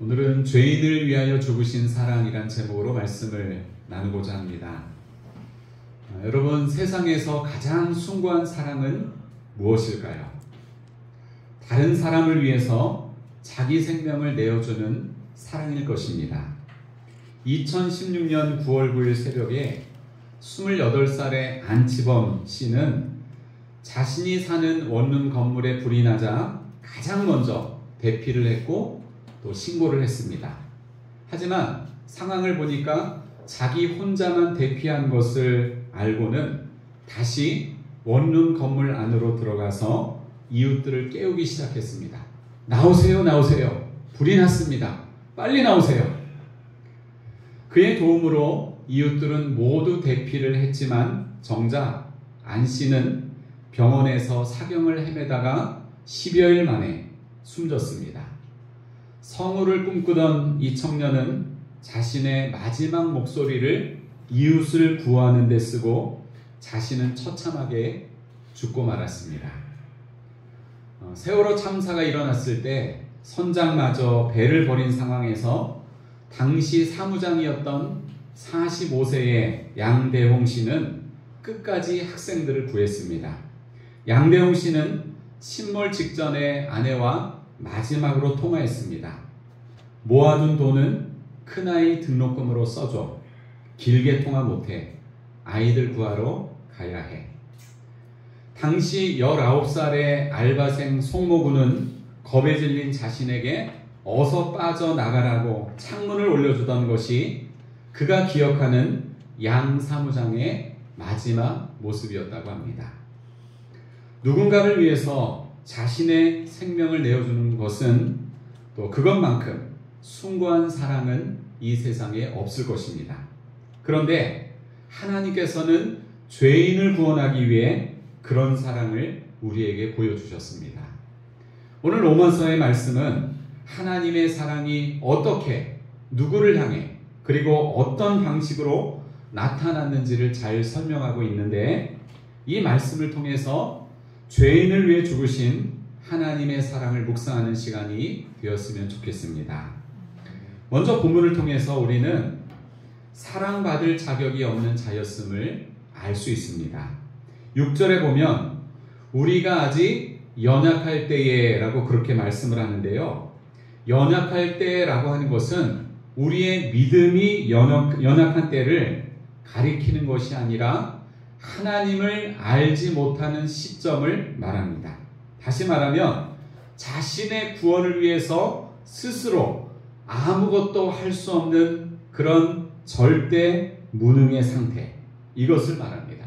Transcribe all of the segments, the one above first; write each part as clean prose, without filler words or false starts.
오늘은 죄인을 위하여 죽으신 사랑이란 제목으로 말씀을 나누고자 합니다. 여러분, 세상에서 가장 숭고한 사랑은 무엇일까요? 다른 사람을 위해서 자기 생명을 내어주는 사랑일 것입니다. 2016년 9월 9일 새벽에 28살의 안치범 씨는 자신이 사는 원룸 건물에 불이 나자 가장 먼저 대피를 했고 또 신고를 했습니다. 하지만 상황을 보니까 자기 혼자만 대피한 것을 알고는 다시 원룸 건물 안으로 들어가서 이웃들을 깨우기 시작했습니다. 나오세요, 나오세요. 불이 났습니다. 빨리 나오세요. 그의 도움으로 이웃들은 모두 대피를 했지만 정작 안 씨는 병원에서 사경을 헤매다가 10여일 만에 숨졌습니다. 성우를 꿈꾸던 이 청년은 자신의 마지막 목소리를 이웃을 구하는 데 쓰고 자신은 처참하게 죽고 말았습니다. 세월호 참사가 일어났을 때 선장마저 배를 버린 상황에서 당시 사무장이었던 45세의 양대홍 씨는 끝까지 학생들을 구했습니다. 양대홍 씨는 침몰 직전에 아내와 마지막으로 통화했습니다. 모아둔 돈은 큰아이 등록금으로 써줘. 길게 통화 못해. 아이들 구하러 가야 해. 당시 19살의 알바생 송모군은 겁에 질린 자신에게 어서 빠져나가라고 창문을 올려주던 것이 그가 기억하는 양 사무장의 마지막 모습이었다고 합니다. 누군가를 위해서 자신의 생명을 내어주는 것은 또 그것만큼 숭고한 사랑은 이 세상에 없을 것입니다. 그런데 하나님께서는 죄인을 구원하기 위해 그런 사랑을 우리에게 보여주셨습니다. 오늘 로마서의 말씀은 하나님의 사랑이 어떻게 누구를 향해 그리고 어떤 방식으로 나타났는지를 잘 설명하고 있는데 이 말씀을 통해서 죄인을 위해 죽으신 하나님의 사랑을 묵상하는 시간이 되었으면 좋겠습니다. 먼저 본문을 통해서 우리는 사랑받을 자격이 없는 자였음을 알 수 있습니다. 6절에 보면 우리가 아직 연약할 때에 라고 그렇게 말씀을 하는데요. 연약할 때라고 하는 것은 우리의 믿음이 연약한 때를 가리키는 것이 아니라 하나님을 알지 못하는 시점을 말합니다. 다시 말하면 자신의 구원을 위해서 스스로 아무것도 할 수 없는 그런 절대 무능의 상태, 이것을 말합니다.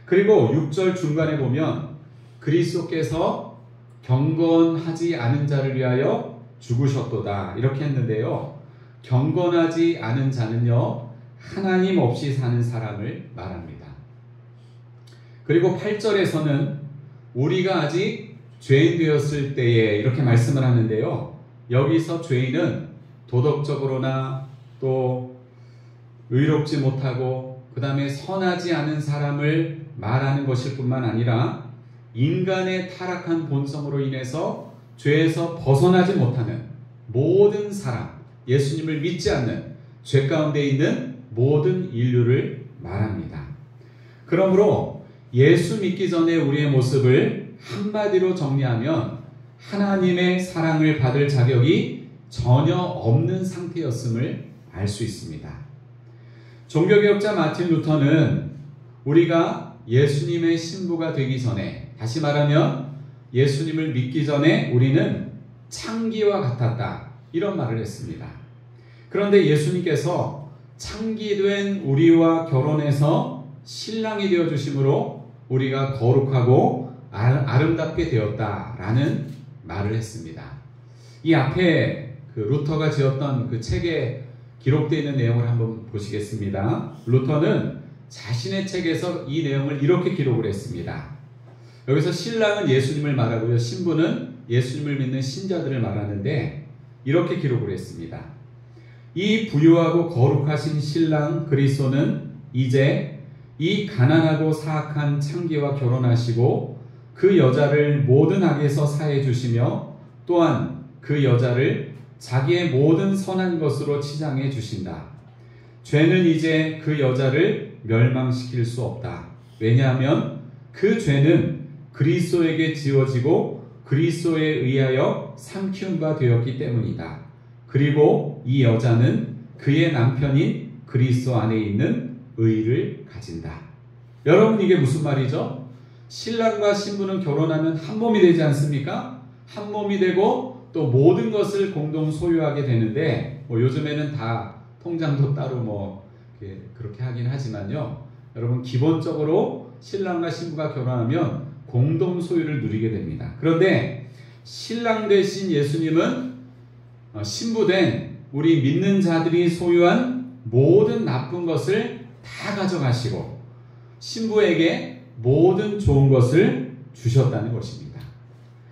그리고 6절 중간에 보면 그리스도께서 경건하지 않은 자를 위하여 죽으셨도다 이렇게 했는데요. 경건하지 않은 자는요, 하나님 없이 사는 사람을 말합니다. 그리고 8절에서는 우리가 아직 죄인 되었을 때에 이렇게 말씀을 하는데요. 여기서 죄인은 도덕적으로나 또 의롭지 못하고 그 다음에 선하지 않은 사람을 말하는 것일 뿐만 아니라 인간의 타락한 본성으로 인해서 죄에서 벗어나지 못하는 모든 사람, 예수님을 믿지 않는 죄 가운데 있는 모든 인류를 말합니다. 그러므로 예수 믿기 전에 우리의 모습을 한마디로 정리하면 하나님의 사랑을 받을 자격이 전혀 없는 상태였음을 알 수 있습니다. 종교개혁자 마틴 루터는 우리가 예수님의 신부가 되기 전에, 다시 말하면 예수님을 믿기 전에 우리는 창기와 같았다 이런 말을 했습니다. 그런데 예수님께서 창기된 우리와 결혼해서 신랑이 되어주심으로 우리가 거룩하고 아름답게 되었다라는 말을 했습니다. 이 앞에 그 루터가 지었던 그 책에 기록되어 있는 내용을 한번 보시겠습니다. 루터는 자신의 책에서 이 내용을 이렇게 기록을 했습니다. 여기서 신랑은 예수님을 말하고요, 신부는 예수님을 믿는 신자들을 말하는데 이렇게 기록을 했습니다. 이 부유하고 거룩하신 신랑 그리스도는 이제 이 가난하고 사악한 창기와 결혼하시고 그 여자를 모든 악에서 사해 주시며 또한 그 여자를 자기의 모든 선한 것으로 치장해 주신다. 죄는 이제 그 여자를 멸망시킬 수 없다. 왜냐하면 그 죄는 그리스도에게 지어지고 그리스도에 의하여 삼키운 바 되었기 때문이다. 그리고 이 여자는 그의 남편인 그리스도 안에 있는 의를 가진다. 여러분, 이게 무슨 말이죠? 신랑과 신부는 결혼하면 한 몸이 되지 않습니까? 한 몸이 되고 또 모든 것을 공동 소유하게 되는데, 요즘에는 다 통장도 따로 그렇게 하긴 하지만요. 여러분, 기본적으로 신랑과 신부가 결혼하면 공동 소유를 누리게 됩니다. 그런데 신랑 대신 예수님은 신부된 우리 믿는 자들이 소유한 모든 나쁜 것을 다 가져가시고 신부에게 모든 좋은 것을 주셨다는 것입니다.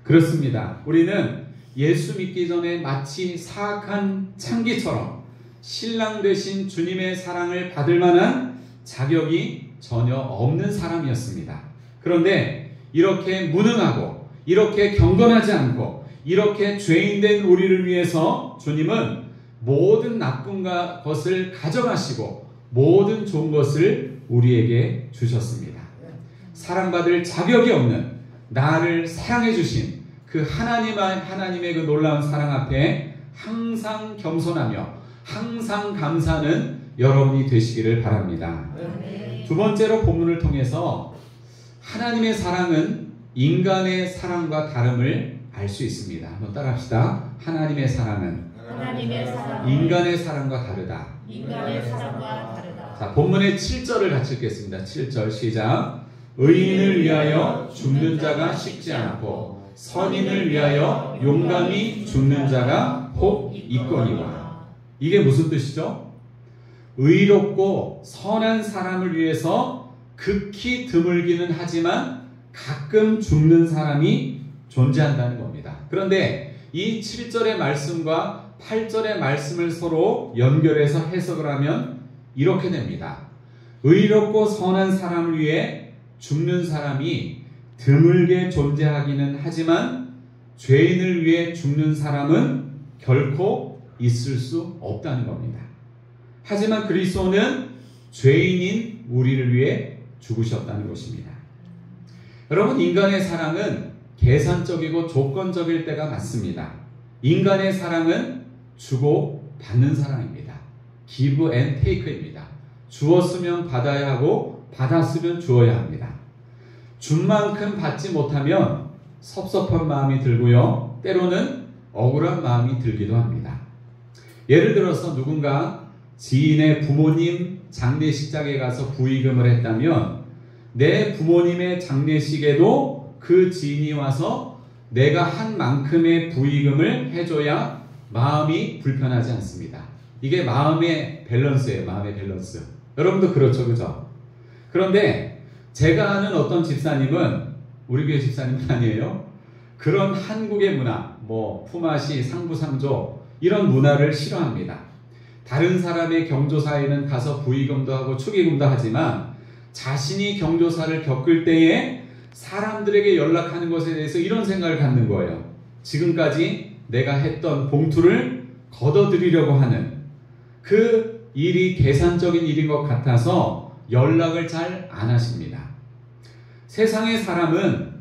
그렇습니다. 우리는 예수 믿기 전에 마치 사악한 창기처럼 신랑 대신 주님의 사랑을 받을 만한 자격이 전혀 없는 사람이었습니다. 그런데 이렇게 무능하고 이렇게 경건하지 않고 이렇게 죄인된 우리를 위해서 주님은 모든 나쁜 것을 가져가시고 모든 좋은 것을 우리에게 주셨습니다. 사랑받을 자격이 없는 나를 사랑해 주신 그 하나님의 그 놀라운 사랑 앞에 항상 겸손하며 항상 감사하는 여러분이 되시기를 바랍니다. 두 번째로 본문을 통해서 하나님의 사랑은 인간의 사랑과 다름을 알 수 있습니다. 한번 따라합시다. 하나님의 사랑은 인간의 사랑과 다르다. 자, 본문의 7절을 같이 읽겠습니다. 7절 시작. 의인을 위하여 죽는 자가 식지 않고 선인을 위하여 용감히 죽는 자가 혹 있거니와. 이게 무슨 뜻이죠? 의롭고 선한 사람을 위해서 극히 드물기는 하지만 가끔 죽는 사람이 존재한다는 겁니다. 그런데 이 7절의 말씀과 8절의 말씀을 서로 연결해서 해석을 하면 이렇게 됩니다. 의롭고 선한 사람을 위해 죽는 사람이 드물게 존재하기는 하지만 죄인을 위해 죽는 사람은 결코 있을 수 없다는 겁니다. 하지만 그리스도는 죄인인 우리를 위해 죽으셨다는 것입니다. 여러분, 인간의 사랑은 계산적이고 조건적일 때가 많습니다. 인간의 사랑은 주고 받는 사랑입니다. give and take입니다. 주었으면 받아야 하고 받았으면 주어야 합니다. 준 만큼 받지 못하면 섭섭한 마음이 들고요. 때로는 억울한 마음이 들기도 합니다. 예를 들어서 누군가 지인의 부모님 장례식장에 가서 부의금을 했다면 내 부모님의 장례식에도 그 지인이 와서 내가 한 만큼의 부의금을 해줘야 마음이 불편하지 않습니다. 이게 마음의 밸런스예요. 마음의 밸런스. 여러분도 그렇죠, 그죠? 그런데 제가 아는 어떤 집사님은, 우리 교회 집사님은 아니에요. 그런 한국의 문화, 품앗이, 상부상조 이런 문화를 싫어합니다. 다른 사람의 경조사에는 가서 부의금도 하고 축의금도 하지만 자신이 경조사를 겪을 때에 사람들에게 연락하는 것에 대해서 이런 생각을 갖는 거예요. 지금까지 내가 했던 봉투를 걷어들이려고 하는 그 일이 계산적인 일인 것 같아서 연락을 잘 안 하십니다. 세상의 사람은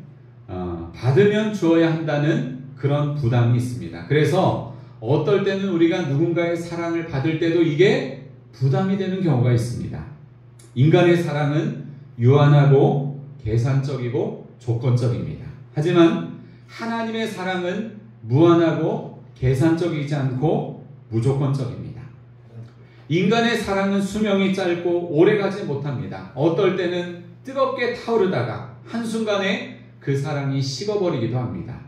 받으면 주어야 한다는 그런 부담이 있습니다. 그래서 어떨 때는 우리가 누군가의 사랑을 받을 때도 이게 부담이 되는 경우가 있습니다. 인간의 사랑은 유한하고 계산적이고 조건적입니다. 하지만 하나님의 사랑은 무한하고 계산적이지 않고 무조건적입니다. 인간의 사랑은 수명이 짧고 오래가지 못합니다. 어떨 때는 뜨겁게 타오르다가 한순간에 그 사랑이 식어버리기도 합니다.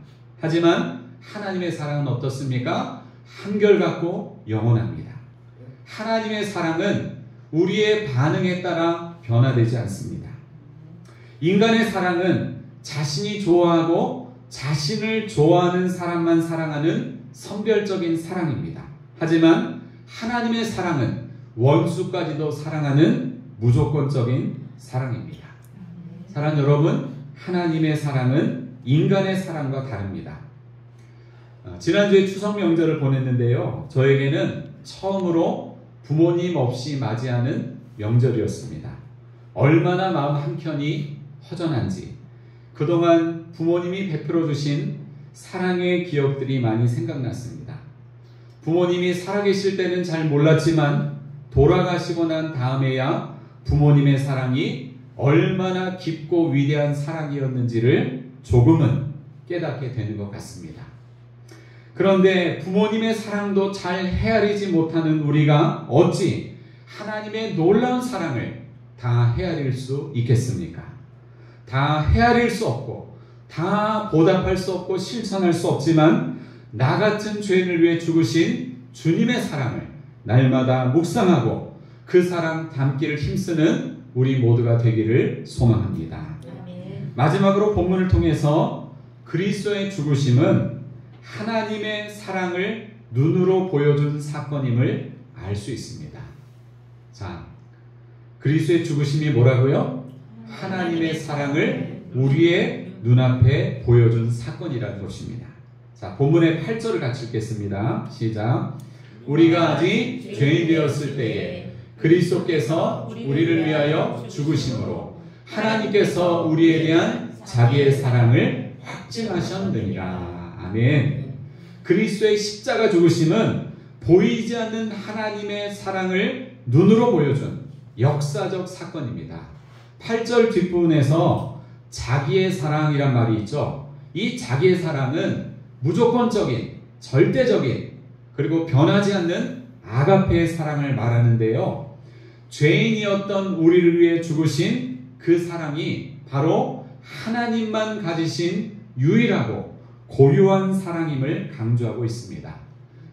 하지만 하나님의 사랑은 어떻습니까? 한결같고 영원합니다. 하나님의 사랑은 우리의 반응에 따라 변화되지 않습니다. 인간의 사랑은 자신이 좋아하고 자신을 좋아하는 사람만 사랑하는 선별적인 사랑입니다. 하지만 하나님의 사랑은 원수까지도 사랑하는 무조건적인 사랑입니다. 사랑 여러분, 하나님의 사랑은 인간의 사랑과 다릅니다. 지난주에 추석 명절을 보냈는데요. 저에게는 처음으로 부모님 없이 맞이하는 명절이었습니다. 얼마나 마음 한켠이 허전한지 그동안 부모님이 베풀어 주신 사랑의 기억들이 많이 생각났습니다. 부모님이 살아계실 때는 잘 몰랐지만 돌아가시고 난 다음에야 부모님의 사랑이 얼마나 깊고 위대한 사랑이었는지를 조금은 깨닫게 되는 것 같습니다. 그런데 부모님의 사랑도 잘 헤아리지 못하는 우리가 어찌 하나님의 놀라운 사랑을 다 헤아릴 수 있겠습니까? 다 헤아릴 수 없고 다 보답할 수 없고 실천할 수 없지만 나 같은 죄인을 위해 죽으신 주님의 사랑을 날마다 묵상하고 그 사랑 담기를 힘쓰는 우리 모두가 되기를 소망합니다. 마지막으로 본문을 통해서 그리스도의 죽으심은 하나님의 사랑을 눈으로 보여준 사건임을 알 수 있습니다. 자, 그리스도의 죽으심이 뭐라고요? 하나님의 사랑을 우리의 눈앞에 보여준 사건이라는 것입니다. 자, 본문의 8절을 같이 읽겠습니다. 시작. 우리가 아직 죄인 되었을 때에 그리스도께서 우리를 위하여 죽으심으로 하나님께서 우리에 대한 자기의 사랑을 확증하셨느니라. 아멘. 그리스도의 십자가 죽으심은 보이지 않는 하나님의 사랑을 눈으로 보여준 역사적 사건입니다. 8절 뒷부분에서 자기의 사랑이란 말이 있죠. 이 자기의 사랑은 무조건적인, 절대적인, 그리고 변하지 않는 아가페의 사랑을 말하는데요. 죄인이었던 우리를 위해 죽으신 그 사랑이 바로 하나님만 가지신 유일하고 고유한 사랑임을 강조하고 있습니다.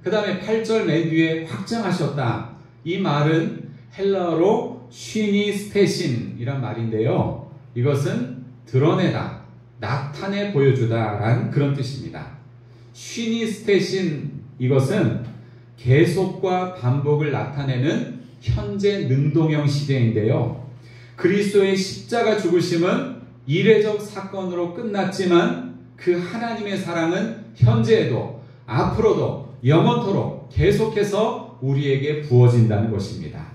그 다음에 8절 맨 뒤에 확정하셨다. 이 말은 헬라어로 쉬니 스테신이란 말인데요. 이것은 드러내다, 나타내 보여주다 라는 그런 뜻입니다. 쉬니 스테신 이것은 계속과 반복을 나타내는 현재 능동형 시제인데요. 그리스도의 십자가 죽으심은 이례적 사건으로 끝났지만 그 하나님의 사랑은 현재에도 앞으로도 영원토록 계속해서 우리에게 부어진다는 것입니다.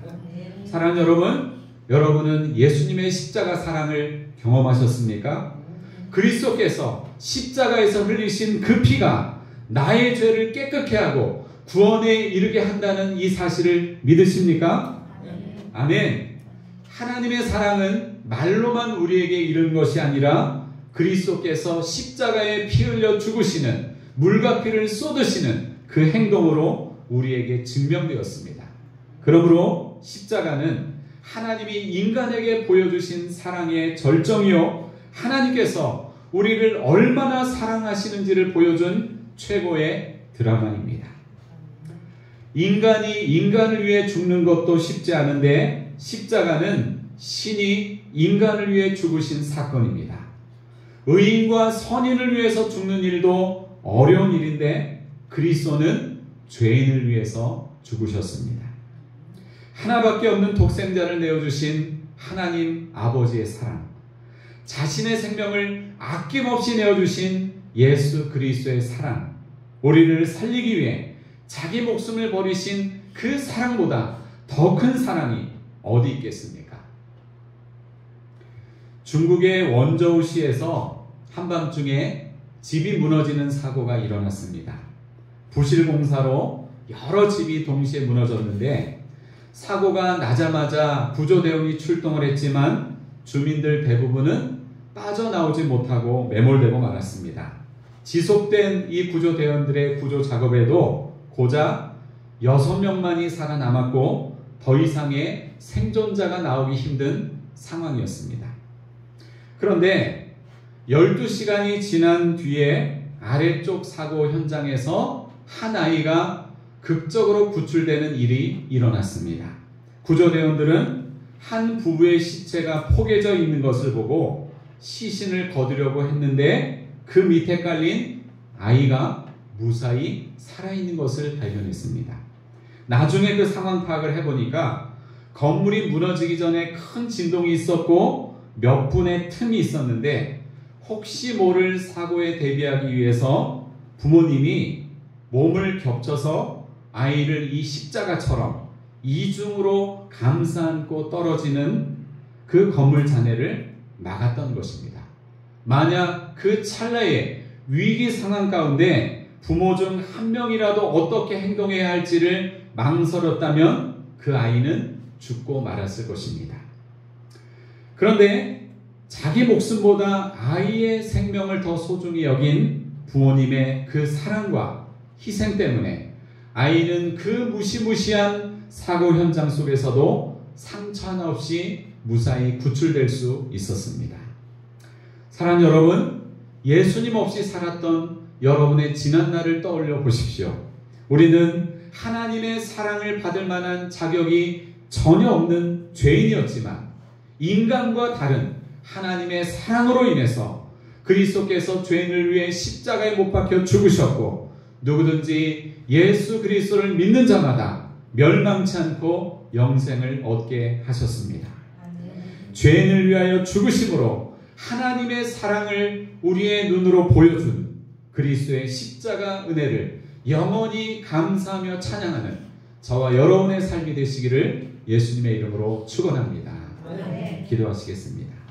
사랑하는 여러분, 여러분은 예수님의 십자가 사랑을 경험하셨습니까? 그리스도께서 십자가에서 흘리신 그 피가 나의 죄를 깨끗게 하고 구원에 이르게 한다는 이 사실을 믿으십니까? 아멘. 하나님의 사랑은 말로만 우리에게 이른 것이 아니라 그리스도께서 십자가에 피 흘려 죽으시는, 물과 피를 쏟으시는 그 행동으로 우리에게 증명되었습니다. 그러므로 십자가는 하나님이 인간에게 보여주신 사랑의 절정이요, 하나님께서 우리를 얼마나 사랑하시는지를 보여준 최고의 드라마입니다. 인간이 인간을 위해 죽는 것도 쉽지 않은데 십자가는 신이 인간을 위해 죽으신 사건입니다. 의인과 선인을 위해서 죽는 일도 어려운 일인데 그리스도는 죄인을 위해서 죽으셨습니다. 하나밖에 없는 독생자를 내어주신 하나님 아버지의 사랑, 자신의 생명을 아낌없이 내어주신 예수 그리스도의 사랑, 우리를 살리기 위해 자기 목숨을 버리신 그 사랑보다 더 큰 사랑이 어디 있겠습니까? 중국의 원저우시에서 한밤중에 집이 무너지는 사고가 일어났습니다. 부실공사로 여러 집이 동시에 무너졌는데 사고가 나자마자 구조대원이 출동을 했지만 주민들 대부분은 빠져나오지 못하고 매몰되고 말았습니다. 지속된 이 구조대원들의 구조 작업에도 고작 6명만이 살아남았고 더 이상의 생존자가 나오기 힘든 상황이었습니다. 그런데 12시간이 지난 뒤에 아래쪽 사고 현장에서 한 아이가 극적으로 구출되는 일이 일어났습니다. 구조대원들은 한 부부의 시체가 포개져 있는 것을 보고 시신을 거두려고 했는데 그 밑에 깔린 아이가 무사히 살아있는 것을 발견했습니다. 나중에 그 상황 파악을 해보니까 건물이 무너지기 전에 큰 진동이 있었고 몇 분의 틈이 있었는데 혹시 모를 사고에 대비하기 위해서 부모님이 몸을 겹쳐서 아이를 이 십자가처럼 이중으로 감싸 안고 떨어지는 그 건물 잔해를 막았던 것입니다. 만약 그 찰나에 위기 상황 가운데 부모 중 한 명이라도 어떻게 행동해야 할지를 망설였다면 그 아이는 죽고 말았을 것입니다. 그런데 자기 목숨보다 아이의 생명을 더 소중히 여긴 부모님의 그 사랑과 희생 때문에 아이는 그 무시무시한 사고 현장 속에서도 상처 하나 없이 무사히 구출될 수 있었습니다. 사랑하는 여러분, 예수님 없이 살았던 여러분의 지난 날을 떠올려 보십시오. 우리는 하나님의 사랑을 받을 만한 자격이 전혀 없는 죄인이었지만 인간과 다른 하나님의 사랑으로 인해서 그리스도께서 죄인을 위해 십자가에 못 박혀 죽으셨고 누구든지 예수 그리스도를 믿는 자마다 멸망치 않고 영생을 얻게 하셨습니다. 죄인을 위하여 죽으심으로 하나님의 사랑을 우리의 눈으로 보여준 그리스도의 십자가 은혜를 영원히 감사하며 찬양하는 저와 여러분의 삶이 되시기를 예수님의 이름으로 축원합니다. 기도하시겠습니다.